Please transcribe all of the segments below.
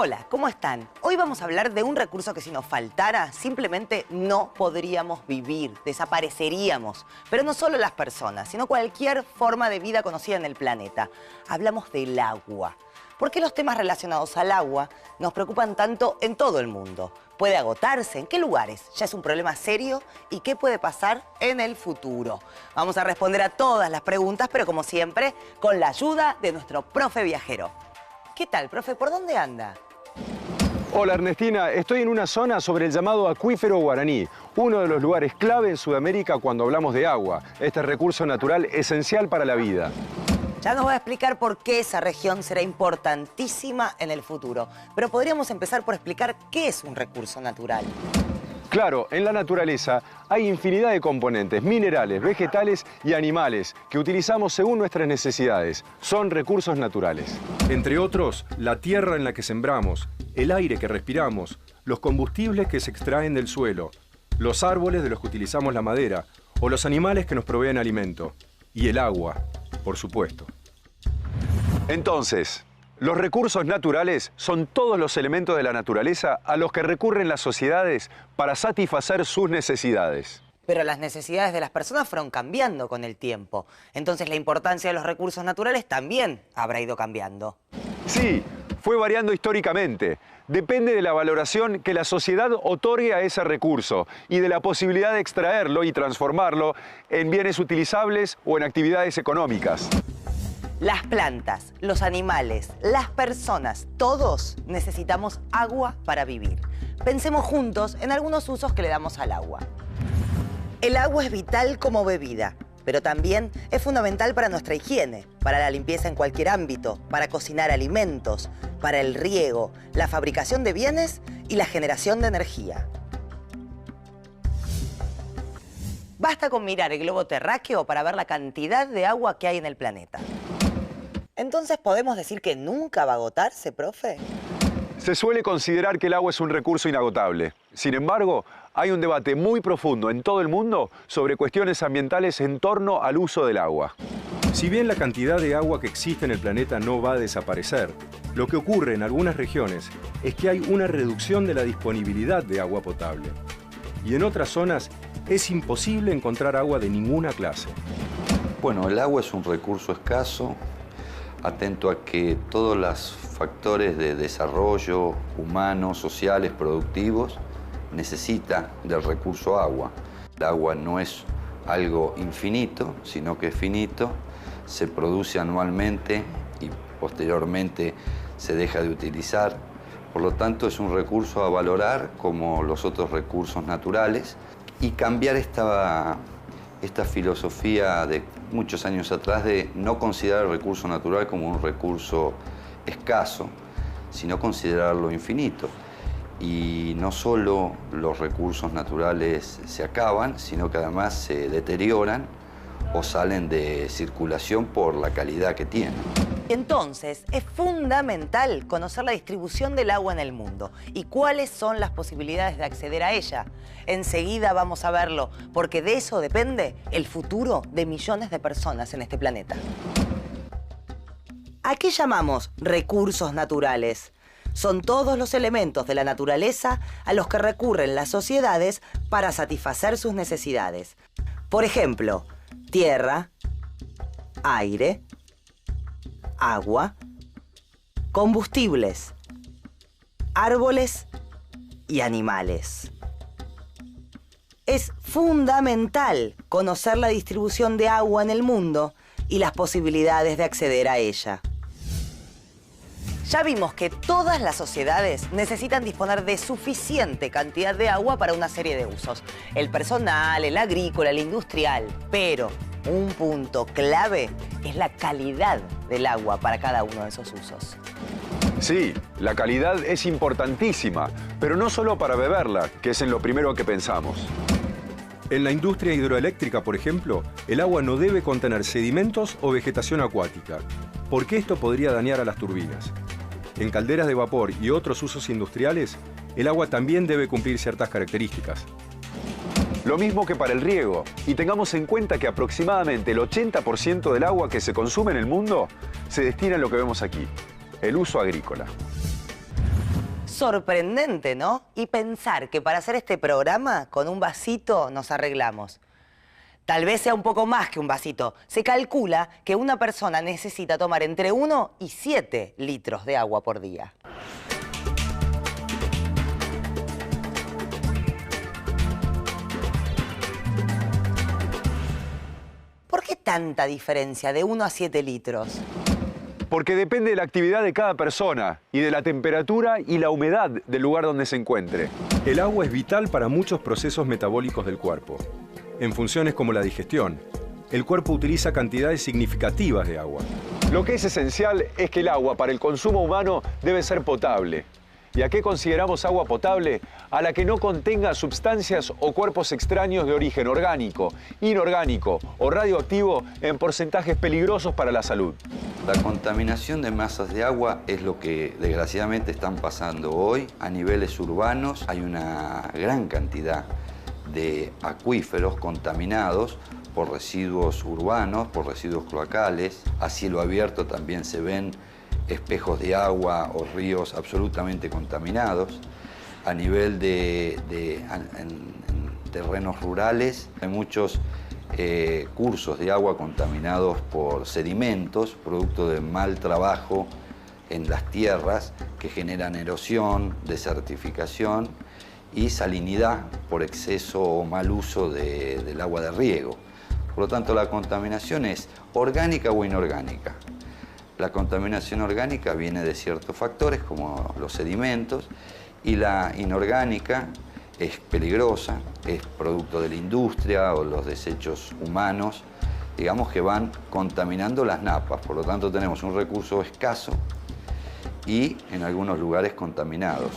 Hola, ¿cómo están? Hoy vamos a hablar de un recurso que si nos faltara, simplemente no podríamos vivir, desapareceríamos. Pero no solo las personas, sino cualquier forma de vida conocida en el planeta. Hablamos del agua. ¿Por qué los temas relacionados al agua nos preocupan tanto en todo el mundo? ¿Puede agotarse? ¿En qué lugares? ¿Ya es un problema serio? ¿Y qué puede pasar en el futuro? Vamos a responder a todas las preguntas, pero como siempre, con la ayuda de nuestro profe viajero. ¿Qué tal, profe? ¿Por dónde anda? Hola Ernestina, estoy en una zona sobre el llamado acuífero guaraní, uno de los lugares clave en Sudamérica cuando hablamos de agua, este recurso natural esencial para la vida. Ya nos va a explicar por qué esa región será importantísima en el futuro, pero podríamos empezar por explicar qué es un recurso natural. Claro, en la naturaleza hay infinidad de componentes, minerales, vegetales y animales que utilizamos según nuestras necesidades. Son recursos naturales. Entre otros, la tierra en la que sembramos, el aire que respiramos, los combustibles que se extraen del suelo, los árboles de los que utilizamos la madera o los animales que nos proveen alimento. Y el agua, por supuesto. Entonces, los recursos naturales son todos los elementos de la naturaleza a los que recurren las sociedades para satisfacer sus necesidades. Pero las necesidades de las personas fueron cambiando con el tiempo. Entonces la importancia de los recursos naturales también habrá ido cambiando. Sí, fue variando históricamente. Depende de la valoración que la sociedad otorgue a ese recurso y de la posibilidad de extraerlo y transformarlo en bienes utilizables o en actividades económicas. Las plantas, los animales, las personas, todos necesitamos agua para vivir. Pensemos juntos en algunos usos que le damos al agua. El agua es vital como bebida, pero también es fundamental para nuestra higiene, para la limpieza en cualquier ámbito, para cocinar alimentos, para el riego, la fabricación de bienes y la generación de energía. Basta con mirar el globo terráqueo para ver la cantidad de agua que hay en el planeta. Entonces, ¿podemos decir que nunca va a agotarse, profe? Se suele considerar que el agua es un recurso inagotable. Sin embargo, hay un debate muy profundo en todo el mundo sobre cuestiones ambientales en torno al uso del agua. Si bien la cantidad de agua que existe en el planeta no va a desaparecer, lo que ocurre en algunas regiones es que hay una reducción de la disponibilidad de agua potable. Y en otras zonas es imposible encontrar agua de ninguna clase. Bueno, el agua es un recurso escaso, atento a que todos los factores de desarrollo humano, sociales, productivos, necesita del recurso agua. El agua no es algo infinito, sino que es finito, se produce anualmente y posteriormente se deja de utilizar. Por lo tanto, es un recurso a valorar como los otros recursos naturales y cambiar esta filosofía de muchos años atrás de no considerar el recurso natural como un recurso escaso, sino considerarlo infinito. Y no solo los recursos naturales se acaban, sino que además se deterioran o salen de circulación por la calidad que tienen. Entonces, es fundamental conocer la distribución del agua en el mundo y cuáles son las posibilidades de acceder a ella. Enseguida vamos a verlo, porque de eso depende el futuro de millones de personas en este planeta. ¿A qué llamamos recursos naturales? Son todos los elementos de la naturaleza a los que recurren las sociedades para satisfacer sus necesidades. Por ejemplo, tierra, aire, agua, combustibles, árboles y animales. Es fundamental conocer la distribución de agua en el mundo y las posibilidades de acceder a ella. Ya vimos que todas las sociedades necesitan disponer de suficiente cantidad de agua para una serie de usos. El personal, el agrícola, el industrial. Pero un punto clave es la calidad del agua para cada uno de esos usos. Sí, la calidad es importantísima, pero no solo para beberla, que es en lo primero que pensamos. En la industria hidroeléctrica, por ejemplo, el agua no debe contener sedimentos o vegetación acuática, porque esto podría dañar a las turbinas. En calderas de vapor y otros usos industriales, el agua también debe cumplir ciertas características. Lo mismo que para el riego, y tengamos en cuenta que aproximadamente el 80% del agua que se consume en el mundo se destina a lo que vemos aquí, el uso agrícola. sorprendente, ¿no? Y pensar que para hacer este programa, con un vasito nos arreglamos. Tal vez sea un poco más que un vasito. Se calcula que una persona necesita tomar entre 1 y 7 litros de agua por día. ¿Por qué tanta diferencia de 1 a 7 litros? Porque depende de la actividad de cada persona y de la temperatura y la humedad del lugar donde se encuentre. El agua es vital para muchos procesos metabólicos del cuerpo. En funciones como la digestión, el cuerpo utiliza cantidades significativas de agua. Lo que es esencial es que el agua para el consumo humano debe ser potable. ¿Y a qué consideramos agua potable? A la que no contenga sustancias o cuerpos extraños de origen orgánico, inorgánico o radioactivo en porcentajes peligrosos para la salud. La contaminación de masas de agua es lo que desgraciadamente están pasando hoy. A niveles urbanos hay una gran cantidad de acuíferos contaminados por residuos urbanos, por residuos cloacales. A cielo abierto también se ven espejos de agua o ríos absolutamente contaminados. A nivel en terrenos rurales hay muchos cursos de agua contaminados por sedimentos, producto de mal trabajo en las tierras que generan erosión, desertificación y salinidad por exceso o mal uso del agua de riego. Por lo tanto, la contaminación es orgánica o inorgánica. La contaminación orgánica viene de ciertos factores como los sedimentos y la inorgánica es peligrosa, es producto de la industria o los desechos humanos, digamos que van contaminando las napas. Por lo tanto, tenemos un recurso escaso y en algunos lugares contaminados.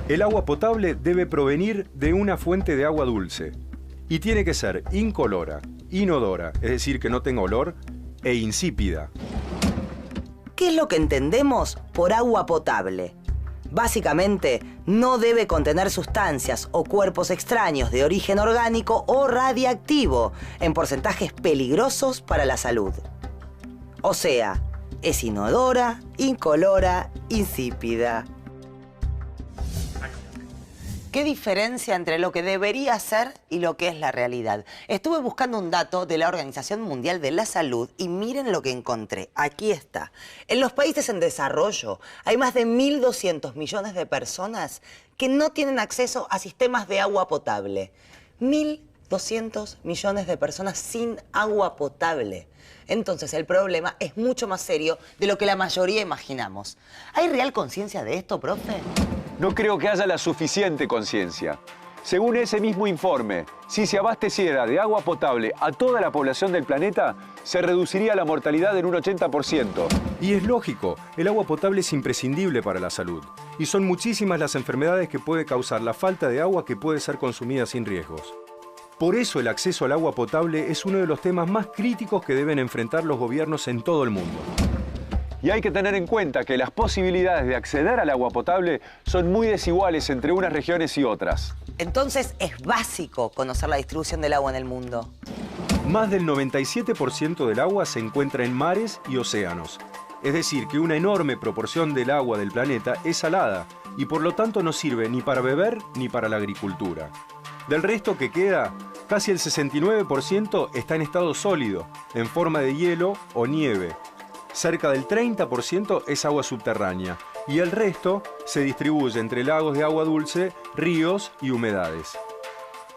El agua potable debe provenir de una fuente de agua dulce y tiene que ser incolora, inodora, es decir, que no tenga olor, e insípida. ¿Qué es lo que entendemos por agua potable? Básicamente, no debe contener sustancias o cuerpos extraños de origen orgánico o radiactivo en porcentajes peligrosos para la salud. O sea, es inodora, incolora, insípida. ¿Qué diferencia entre lo que debería ser y lo que es la realidad? Estuve buscando un dato de la Organización Mundial de la Salud y miren lo que encontré. Aquí está. En los países en desarrollo hay más de 1.200 millones de personas que no tienen acceso a sistemas de agua potable. 1.200 millones de personas sin agua potable. Entonces el problema es mucho más serio de lo que la mayoría imaginamos. ¿Hay real conciencia de esto, profe? No creo que haya la suficiente conciencia. Según ese mismo informe, si se abasteciera de agua potable a toda la población del planeta, se reduciría la mortalidad en un 80%. Y es lógico, el agua potable es imprescindible para la salud. Y son muchísimas las enfermedades que puede causar la falta de agua que puede ser consumida sin riesgos. Por eso el acceso al agua potable es uno de los temas más críticos que deben enfrentar los gobiernos en todo el mundo. Y hay que tener en cuenta que las posibilidades de acceder al agua potable son muy desiguales entre unas regiones y otras. Entonces es básico conocer la distribución del agua en el mundo. Más del 97% del agua se encuentra en mares y océanos. Es decir, que una enorme proporción del agua del planeta es salada y por lo tanto no sirve ni para beber ni para la agricultura. Del resto que queda, casi el 69% está en estado sólido, en forma de hielo o nieve. Cerca del 30% es agua subterránea y el resto se distribuye entre lagos de agua dulce, ríos y humedades.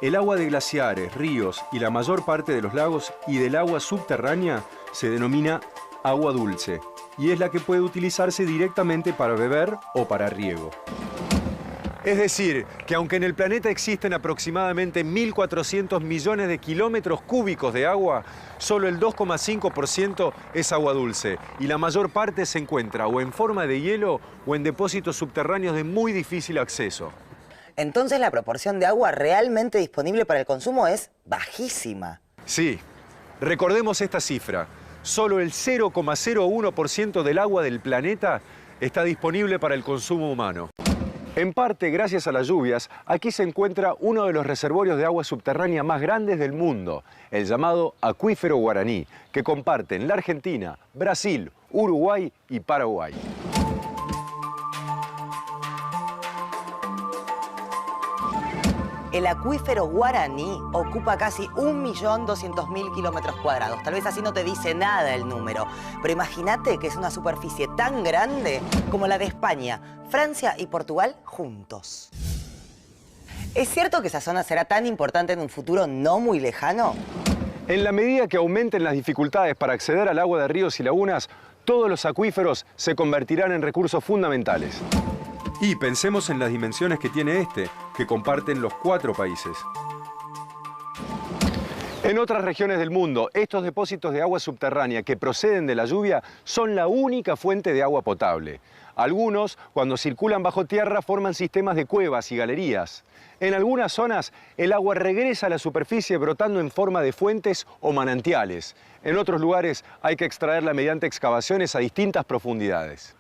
El agua de glaciares, ríos y la mayor parte de los lagos y del agua subterránea se denomina agua dulce y es la que puede utilizarse directamente para beber o para riego. Es decir, que aunque en el planeta existen aproximadamente 1.400 millones de kilómetros cúbicos de agua, solo el 2,5% es agua dulce y la mayor parte se encuentra o en forma de hielo o en depósitos subterráneos de muy difícil acceso. Entonces la proporción de agua realmente disponible para el consumo es bajísima. Sí, recordemos esta cifra. Solo el 0,01% del agua del planeta está disponible para el consumo humano. En parte, gracias a las lluvias, aquí se encuentra uno de los reservorios de agua subterránea más grandes del mundo, el llamado Acuífero Guaraní, que comparten la Argentina, Brasil, Uruguay y Paraguay. El acuífero Guaraní ocupa casi 1.200.000 kilómetros cuadrados. Tal vez así no te dice nada el número, pero imagínate que es una superficie tan grande como la de España, Francia y Portugal juntos. ¿Es cierto que esa zona será tan importante en un futuro no muy lejano? En la medida que aumenten las dificultades para acceder al agua de ríos y lagunas, todos los acuíferos se convertirán en recursos fundamentales. Y pensemos en las dimensiones que tiene que comparten los 4 países. En otras regiones del mundo, estos depósitos de agua subterránea que proceden de la lluvia son la única fuente de agua potable. Algunos, cuando circulan bajo tierra, forman sistemas de cuevas y galerías. En algunas zonas, el agua regresa a la superficie brotando en forma de fuentes o manantiales. En otros lugares, hay que extraerla mediante excavaciones a distintas profundidades.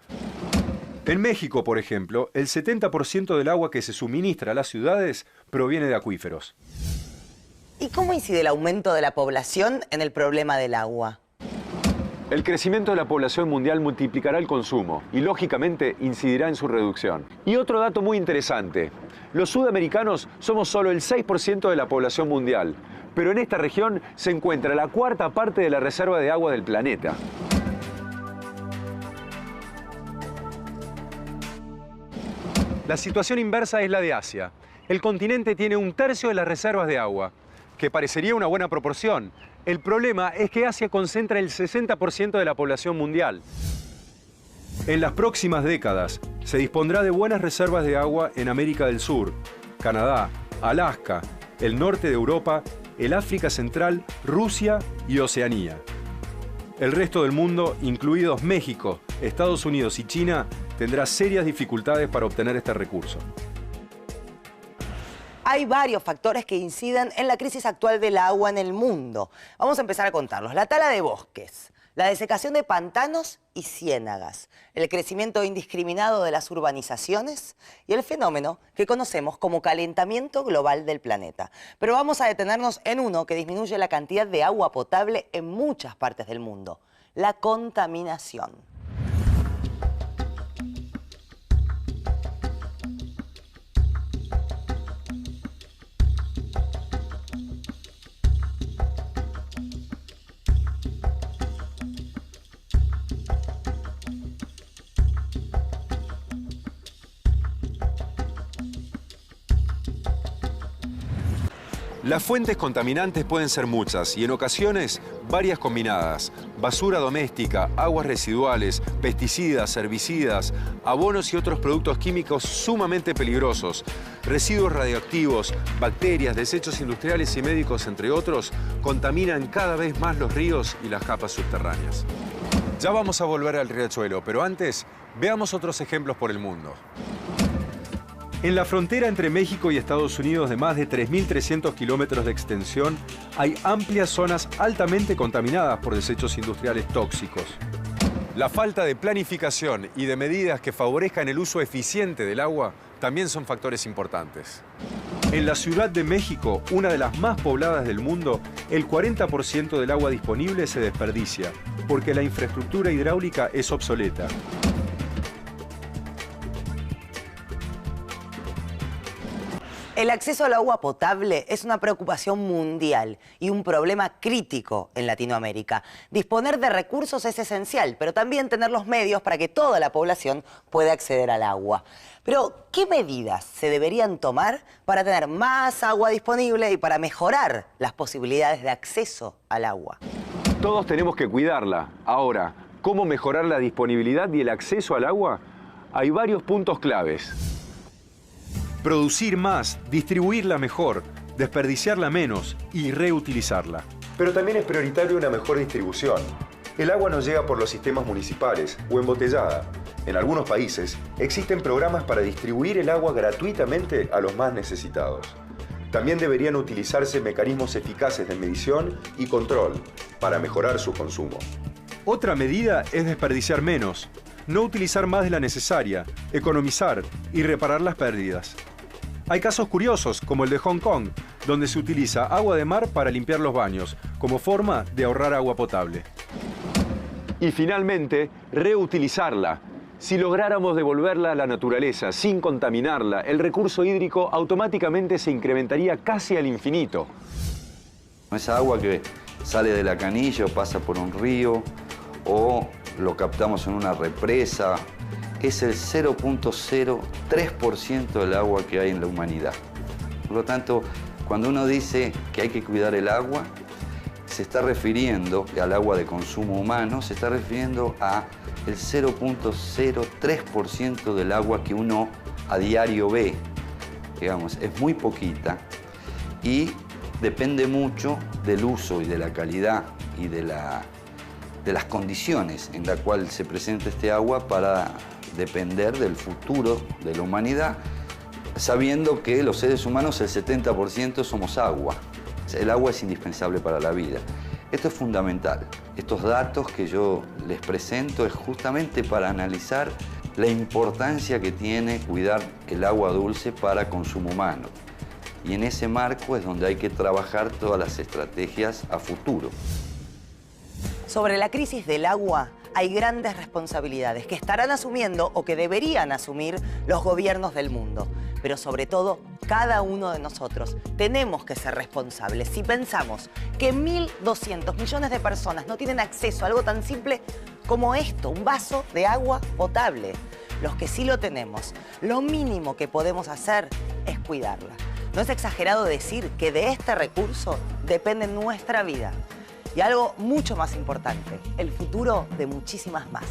En México, por ejemplo, el 70% del agua que se suministra a las ciudades proviene de acuíferos. ¿Y cómo incide el aumento de la población en el problema del agua? El crecimiento de la población mundial multiplicará el consumo y, lógicamente, incidirá en su reducción. Y otro dato muy interesante. Los sudamericanos somos solo el 6% de la población mundial, pero en esta región se encuentra la 1/4 parte de la reserva de agua del planeta. La situación inversa es la de Asia. El continente tiene 1/3 de las reservas de agua, que parecería una buena proporción. El problema es que Asia concentra el 60% de la población mundial. En las próximas décadas se dispondrá de buenas reservas de agua en América del Sur, Canadá, Alaska, el norte de Europa, el África Central, Rusia y Oceanía. El resto del mundo, incluidos México, Estados Unidos y China, tendrá serias dificultades para obtener este recurso. Hay varios factores que inciden en la crisis actual del agua en el mundo. Vamos a empezar a contarlos. La tala de bosques, la desecación de pantanos y ciénagas, el crecimiento indiscriminado de las urbanizaciones y el fenómeno que conocemos como calentamiento global del planeta. Pero vamos a detenernos en uno que disminuye la cantidad de agua potable en muchas partes del mundo: la contaminación. Las fuentes contaminantes pueden ser muchas y en ocasiones varias combinadas. Basura doméstica, aguas residuales, pesticidas, herbicidas, abonos y otros productos químicos sumamente peligrosos, residuos radioactivos, bacterias, desechos industriales y médicos, entre otros, contaminan cada vez más los ríos y las capas subterráneas. Ya vamos a volver al riachuelo, pero antes veamos otros ejemplos por el mundo. En la frontera entre México y Estados Unidos, de más de 3.300 kilómetros de extensión, hay amplias zonas altamente contaminadas por desechos industriales tóxicos. La falta de planificación y de medidas que favorezcan el uso eficiente del agua también son factores importantes. En la Ciudad de México, una de las más pobladas del mundo, el 40% del agua disponible se desperdicia, porque la infraestructura hidráulica es obsoleta. El acceso al agua potable es una preocupación mundial y un problema crítico en Latinoamérica. Disponer de recursos es esencial, pero también tener los medios para que toda la población pueda acceder al agua. Pero, ¿qué medidas se deberían tomar para tener más agua disponible y para mejorar las posibilidades de acceso al agua? Todos tenemos que cuidarla. Ahora, ¿cómo mejorar la disponibilidad y el acceso al agua? Hay varios puntos claves. Producir más, distribuirla mejor, desperdiciarla menos y reutilizarla. Pero también es prioritario una mejor distribución. El agua no llega por los sistemas municipales o embotellada. En algunos países existen programas para distribuir el agua gratuitamente a los más necesitados. También deberían utilizarse mecanismos eficaces de medición y control para mejorar su consumo. Otra medida es desperdiciar menos, no utilizar más de la necesaria, economizar y reparar las pérdidas. Hay casos curiosos, como el de Hong Kong, donde se utiliza agua de mar para limpiar los baños, como forma de ahorrar agua potable. Y finalmente, reutilizarla. Si lográramos devolverla a la naturaleza sin contaminarla, el recurso hídrico automáticamente se incrementaría casi al infinito. Esa agua que sale de la canilla o pasa por un río o lo captamos en una represa, es el 0.03% del agua que hay en la humanidad. Por lo tanto, cuando uno dice que hay que cuidar el agua, se está refiriendo al agua de consumo humano, se está refiriendo a el 0.03% del agua que uno a diario ve. Digamos, es muy poquita y depende mucho del uso y de la calidad y de las condiciones en la cual se presenta este agua para depender del futuro de la humanidad, sabiendo que los seres humanos el 70% somos agua. El agua es indispensable para la vida. Esto es fundamental. Estos datos que yo les presento es justamente para analizar la importancia que tiene cuidar el agua dulce para consumo humano. Y en ese marco es donde hay que trabajar todas las estrategias a futuro. Sobre la crisis del agua hay grandes responsabilidades que estarán asumiendo o que deberían asumir los gobiernos del mundo. Pero sobre todo, cada uno de nosotros tenemos que ser responsables. Si pensamos que 1.200 millones de personas no tienen acceso a algo tan simple como esto, un vaso de agua potable, los que sí lo tenemos, lo mínimo que podemos hacer es cuidarla. No es exagerado decir que de este recurso depende nuestra vida. Y algo mucho más importante, el futuro de muchísimas más.